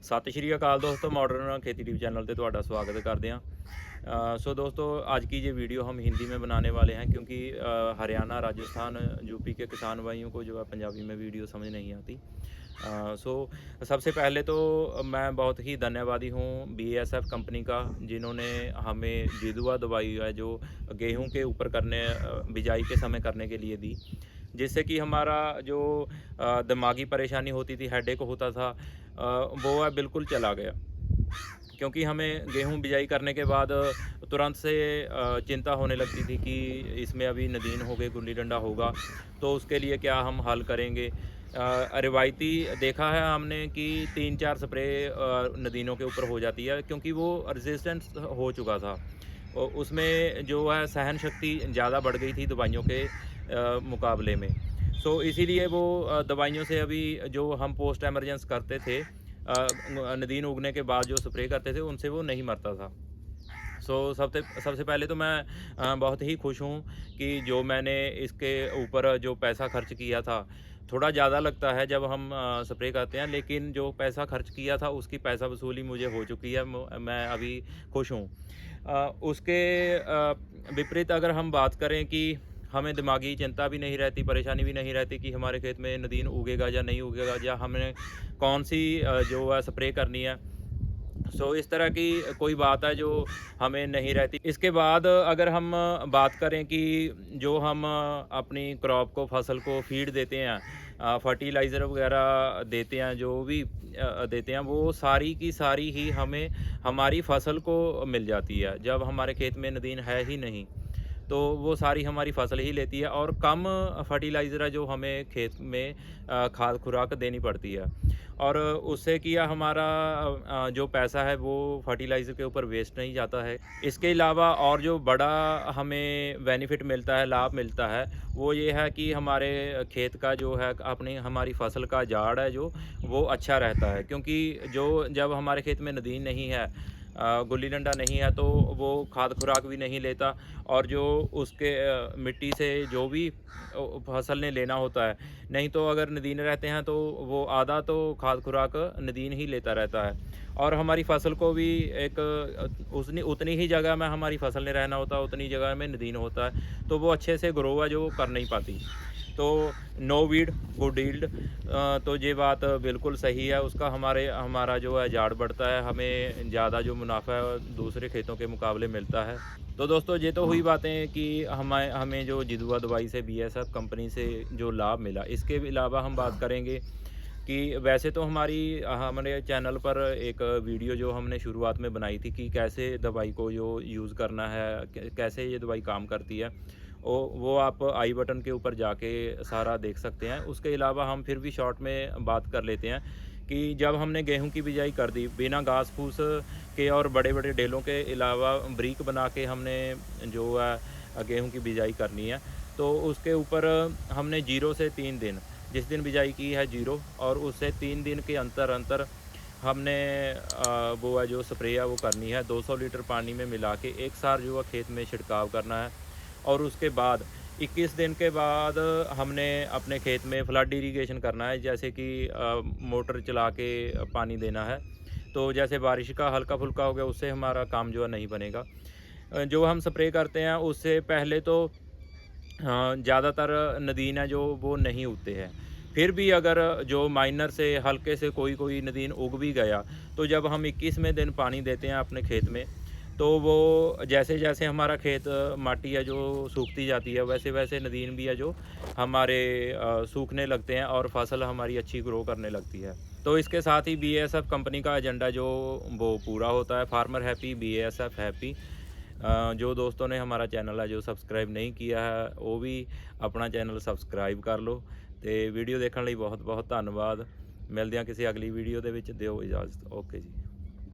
ਸਤਿ ਸ਼੍ਰੀ ਅਕਾਲ ਦੋस्तों, मॉडर्न खेती TV channel पे ਤੁਹਾਡਾ स्वागत करते हैं। सो दोस्तों, आज की ये वीडियो हम हिंदी में बनाने वाले हैं क्योंकि हरियाणा, राजस्थान, यूपी के किसान भाइयों को जो है पंजाबी में वीडियो समझ नहीं आती। सो सबसे पहले तो मैं बहुत ही धन्यवादी हूँ BASF कंपनी का, जिन्होंने हमें जिदुआ दवाई है जो गेहूं के ऊपर करने बिजाई के समय करने के लिए दी, जिससे कि हमारा जो दिमागी परेशानी होती थी, हेडेक होता था, वो है बिल्कुल चला गया। क्योंकि हमें गेहूं बिजाई करने के बाद तुरंत से चिंता होने लगती थी कि इसमें अभी नदीन हो गए, गुल्ली डंडा होगा, तो उसके लिए क्या हम हल करेंगे। रिवायती देखा है हमने कि 3-4 स्प्रे नदीनों के ऊपर हो जाती है, क्योंकि वो रेजिस्टेंस हो चुका था। उसमें जो है सहन शक्ति ज़्यादा बढ़ गई थी दवाइयों के मुकाबले में। सो इसीलिए वो दवाइयों से अभी जो हम पोस्ट एमरजेंस करते थे, नदीन उगने के बाद जो स्प्रे करते थे, उनसे वो नहीं मरता था। सो सबसे सबसे पहले तो मैं बहुत ही खुश हूँ कि जो मैंने इसके ऊपर जो पैसा खर्च किया था, थोड़ा ज़्यादा लगता है जब हम स्प्रे करते हैं, लेकिन जो पैसा खर्च किया था उसकी पैसा वसूली मुझे हो चुकी है। मैं अभी खुश हूँ। उसके विपरीत अगर हम बात करें कि हमें दिमागी चिंता भी नहीं रहती, परेशानी भी नहीं रहती कि हमारे खेत में नदीन उगेगा या नहीं उगेगा, या हमें कौन सी जो है स्प्रे करनी है। सो इस तरह की कोई बात है जो हमें नहीं रहती। इसके बाद अगर हम बात करें कि जो हम अपनी क्रॉप को, फसल को फीड देते हैं, फर्टिलाइज़र वगैरह देते हैं, जो भी देते हैं, वो सारी की सारी ही हमें हमारी फसल को मिल जाती है। जब हमारे खेत में नदीन है ही नहीं, तो वो सारी हमारी फसल ही लेती है, और कम फर्टिलाइज़र है जो हमें खेत में खाद खुराक देनी पड़ती है। और उससे किया हमारा जो पैसा है वो फर्टिलाइज़र के ऊपर वेस्ट नहीं जाता है। इसके अलावा और जो बड़ा हमें बेनिफिट मिलता है, लाभ मिलता है, वो ये है कि हमारे खेत का जो है, अपनी हमारी फसल का झाड़ है जो, वो अच्छा रहता है। क्योंकि जो जब हमारे खेत में नदीन नहीं है, गुल्ली डंडा नहीं है, तो वो खाद खुराक भी नहीं लेता, और जो उसके मिट्टी से जो भी फसल ने लेना होता है, नहीं तो अगर नदीन रहते हैं तो वो आधा तो खाद खुराक नदीन ही लेता रहता है। और हमारी फसल को भी एक उतनी ही जगह में हमारी फसल ने रहना होता है, उतनी जगह में नदीन होता है, तो वो अच्छे से ग्रो है जो वो कर नहीं पाती। तो नो वीड गुड यील्ड, तो ये बात बिल्कुल सही है। उसका हमारा जो है झाड़ बढ़ता है, हमें ज़्यादा जो मुनाफा है दूसरे खेतों के मुकाबले मिलता है। तो दोस्तों, ये तो हुई बातें कि हमें हमें जो जिदुआ दवाई से, BASF कंपनी से जो लाभ मिला। इसके अलावा हम बात करेंगे कि वैसे तो हमारे चैनल पर एक वीडियो जो हमने शुरुआत में बनाई थी कि कैसे दवाई को जो यूज़ करना है, कैसे ये दवाई काम करती है, वो आप आई बटन के ऊपर जाके सारा देख सकते हैं। उसके अलावा हम फिर भी शॉर्ट में बात कर लेते हैं कि जब हमने गेहूं की बिजाई कर दी बिना घास फूस के और बड़े बड़े डेलों के अलावा, ब्रीक बना के हमने जो है गेहूं की बिजाई करनी है, तो उसके ऊपर हमने 0 से 3 दिन, जिस दिन बिजाई की है 0, और उससे 3 दिन के अंतर अंतर हमने वो है जो स्प्रे है वो करनी है। 200 लीटर पानी में मिला के एक सार जो है खेत में छिड़काव करना है। और उसके बाद 21 दिन के बाद हमने अपने खेत में फ्लड इरिगेशन करना है, जैसे कि मोटर चला के पानी देना है। तो जैसे बारिश का हल्का फुल्का हो गया, उससे हमारा काम जो है नहीं बनेगा। जो हम स्प्रे करते हैं उससे पहले तो ज़्यादातर नदीन है जो वो नहीं उगते हैं। फिर भी अगर जो माइनर से हल्के से कोई कोई नदीन उग भी गया, तो जब हम 21वें दिन पानी देते हैं अपने खेत में, तो वो जैसे जैसे हमारा खेत माटी है जो सूखती जाती है, वैसे वैसे नदीन भी है जो हमारे सूखने लगते हैं, और फसल हमारी अच्छी ग्रो करने लगती है। तो इसके साथ ही BASF कंपनी का एजेंडा जो वो पूरा होता है। Farmer happy, BASF happy. जो दोस्तों ने हमारा चैनल है जो सब्सक्राइब नहीं किया है, वो भी अपना चैनल सब्सक्राइब कर लो। तो वीडियो देखने ਲਈ बहुत बहुत धन्यवाद। मिलते हैं किसी अगली वीडियो ਦੇ ਵਿੱਚ। ਦਿਓ इजाज़त। ओके जी।